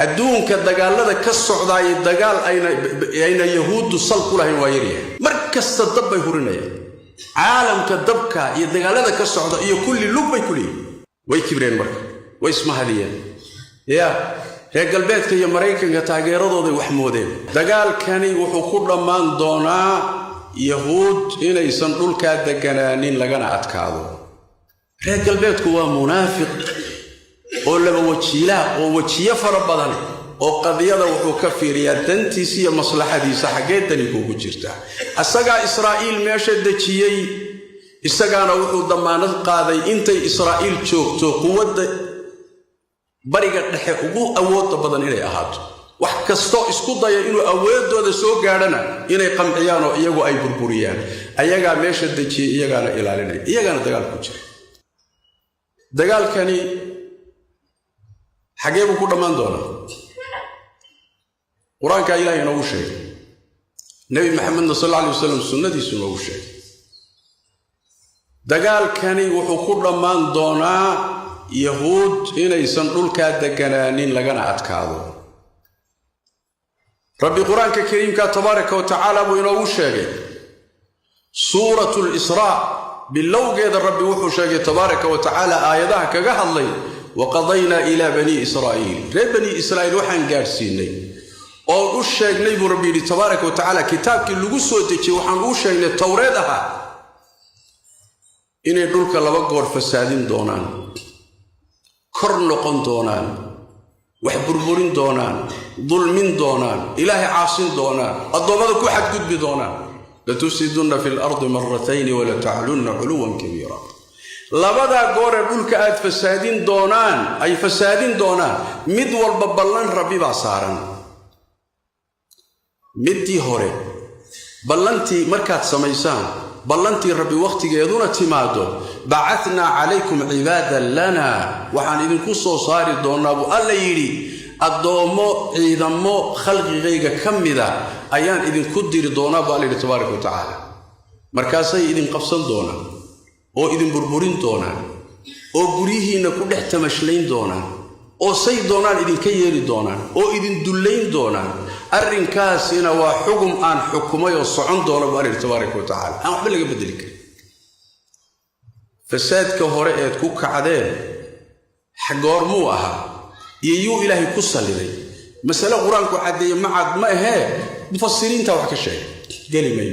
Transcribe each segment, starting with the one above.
adduunka dagaalada ka socdaay dagaal ayna yahuudu sal ku lahayn waa yariya markasta dab bay hurinayaan caalamka dabka iyo dagaalada ka socda iyo kulli lug bay kulli way kibreen marka way ismahadiyeen reer galbeedka iyo Mareykanka taageeradooda wax moodeen dagaalkani wuxuu ku dhamaan doonaa yahuud inaysan dhulka deganaanin lagana adkaado reer galbeedku waa munaafiq oo laba wajiila oo wajiyo fara badan oo qadiyada wuxuu ka fiiriyaa dantiisa iyo maslaxadiisa xageedani ugu jirta asaga Israa'iil meesha dajiyay isagaana wuxuu damaanad qaaday intay Israa'iil joogto quwadda bariga dhexe ugu awood badan inay ahaato wax kasto isku daya inuu awoodooda soo gaadhana inay qamciyaan oo iyagu ay burburiyaan ayaga meesha dajiyay iyagana ilaalinay iyagana dagaal ku jira dagaalkani xageebu ku dhamaan doona quraanka ilaahay inoo sheegay nabi maxamed sallallahu alayhi wasallam sunnadiisu inoo sheegay dagaalkani wuxuu ku dhamaan doonaa yahuud inaysan dhulka deganaanin lagana adkaado rabbi quraanka kariimka tabaaraka wa ta'ala buu inoo sheegay suuratul israa bilowgeeda rabbi wuxuu sheegay tabaaraka wa ta'ala aayadaha kaga hadlay وقضينا إلى بني إسرائيل بني إسرائيل وحن قارسيني أو أشيغني بربي تبارك وتعالى كتابك اللي قصوتك وحن أشيغني التوراة إن يدولك لبقور فسادين دونان كرنقون دونان وحبربورين دونان ظلمين دونان إلهي عاصين دونان الضوابط كوحد قد بدونان لتفسدن في الأرض مرتين ولا تعلن علوا كبيرا labada goore dhulka aad fasaadin doonaan ay fasaadin doonaan mid walba ballan rabbi baa saaran midii hore ballantii markaad samaysaan ballantii rabbi waqtigeeduna timaado ba'athna alaykum ibadan lana waxaan idinku soo saari doonaa buu alla yiri adoomo ciidamo khalqigayga kamida ayaan idinku diri doonaa baa Allah tabaaraka wa ta'ala markaasay idin qabsan doonaan oo idin burburin doonaan oo gurihiina ku dhex tamashlayn doonaan oo say doonaan idin ka yeeri doonaan oo idin dullayn doonaan arrinkaasina waa xugum aan xukumay oo socon doona Allah tabaaraka wa ta'ala aan waxba laga bedeli karin fasaadka hore ee ku kacdeen xagoor muu aha iyo ilaahay ku saliday mas'ala quraanku cadeeyay macad ma ahee mufassiriinta wax ka sheegay galimay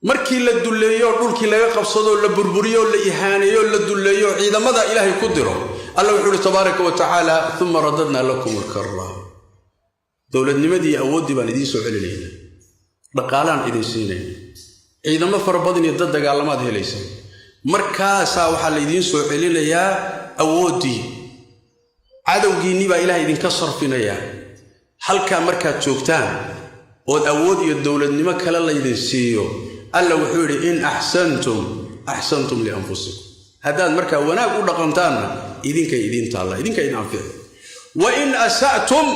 markii la duleeyo dhulkii laga qabsado la burburiyo la ihaaneeyo la duleeyo ciidamada ilaahay ku diro Allah wuxuu tabaaraka wa ta'ala thumma radadna lakum al-karra dawladnimadii awoodii baan idin soo celinayna dhaqaalaan idin siinay ciidamo farabadan iyo dad dagaalamaad helaysa markaas waxa la idin soo celinayaa awoodii cadawgiini baa ilaahay idin ka sarfinaya halka markaad joogtaan oo awood iyo dawladnimo kale la idin siiyo alla wuxuu yiri in ahsantum li anfusikum hadaad marka wanaag u dhaqantaan idinka idin taala idinka idin anfic wa in asatum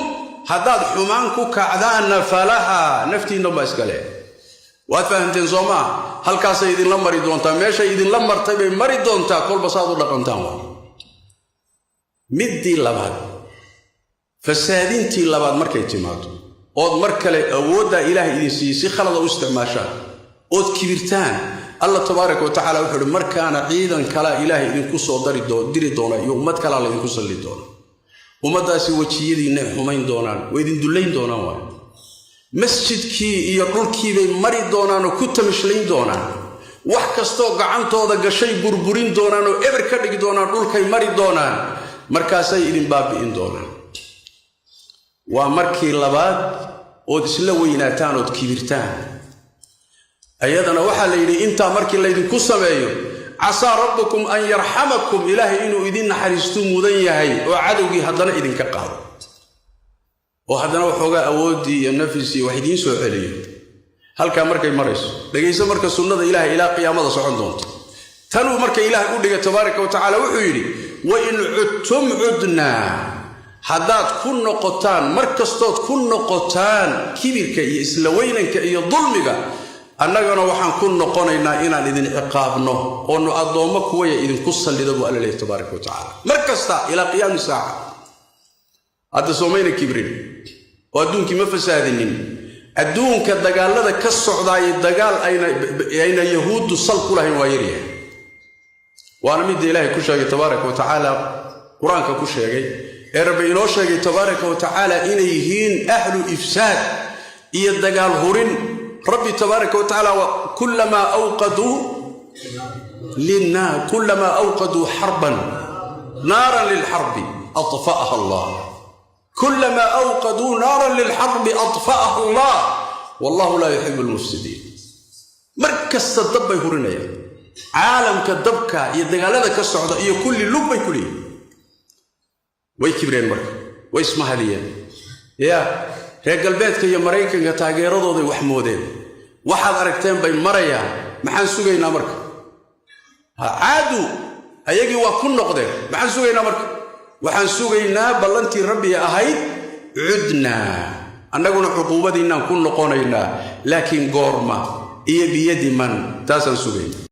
hadaad xumaan ku kacdaan falaha naftiina ma iskale waad fahanteen sooma halkaas ay idin la mari doontaa meesha idin la martay bay mari doontaa kolba saad u dhaqantaan midii labaad fasaadintii labaad markay timaado oo mar kale awoodda ilaahay idin siiyay khalad u isticmaashaan oo kibirtaan Allah tabaaraka wa ta'ala wuxuu markaana ciidan kala ilaahay idinku soo diri doona iyo ummad kala la idinku salli doona ummadaasi wajiyadiina xumayn doonaan way idin dullayn doonaan waa masjidkii iyo dhulkii bay mari doonaan oo ku tamashlayn doonaan wax kasto gacantooda gashay burburin doonaan oo eber ka dhigi doonaan dhulkay mari doonaan markaasay idin baabi'in doonaan waa markii labaad oo isla weynaataan oo kibirtaan ayadana waxa la yiri inta markii la idinku sameeyo asa rabbukum an yarhamakum ilahi inuu idin naxariisto mudan yahay oo cadawgii hadana idinka qaado oo hadana waxooga awoodii iyo nafsi wax idin soo celiyo halka markay marayso dhageyso marka sunnada ilaahay ila qiyaamada socon doonto tanu marka ilaahay u dhiga tabaaraka wa ta'ala wuxuu yiri wa in udtum udna hadaad ku noqotaan markastood ku noqotaan kibirka iyo isla weynanka iyo dulmiga annagana waxaan ku noqonaynaa inaan idin ciqaabno oo nu adoomo kuwa idin ku salido buu Allah tabaaraka wa ta'ala markasta ila qiyaam saaca hadda soomayna kibrin oo adduunkii ma fasaadinin adduunka dagaalada ka socdaay dagaal ayna yahuudu sal ku lahayn waa yaryahay waana mid ilaahay ku sheegay tabaaraka wa tacaala quraanka ku sheegay ee rabbi inoo sheegay tabaaraka wa tacaala inay yihiin ahlu ifsaad iyo dagaal hurin rabbi tabaaraka wa tacaala kullama awqadu harban naaran lilharbi atfa'aha Allah كلما أوقدوا نارا للحرب أطفأها الله والله لا يحب المفسدين مركز الدب يهورنا عالم كالدبك يدقى لذا كالسعودة كل لب يكلي ويكبرين مركز ويسمها لي يا قلبيتك يا مريكا تاقي رضوضي وحمودين واحد أركتين بين مريا محان سوغينا مركز عادوا هيجي وكل نقدر محان سوغينا مركز waxaan sugaynaa ballantii rabbi ahayd cudna annaguna xuquuqadiinaan ku noqonaynaa laakiin goorma iyo biyadi man taasaan sugaynaa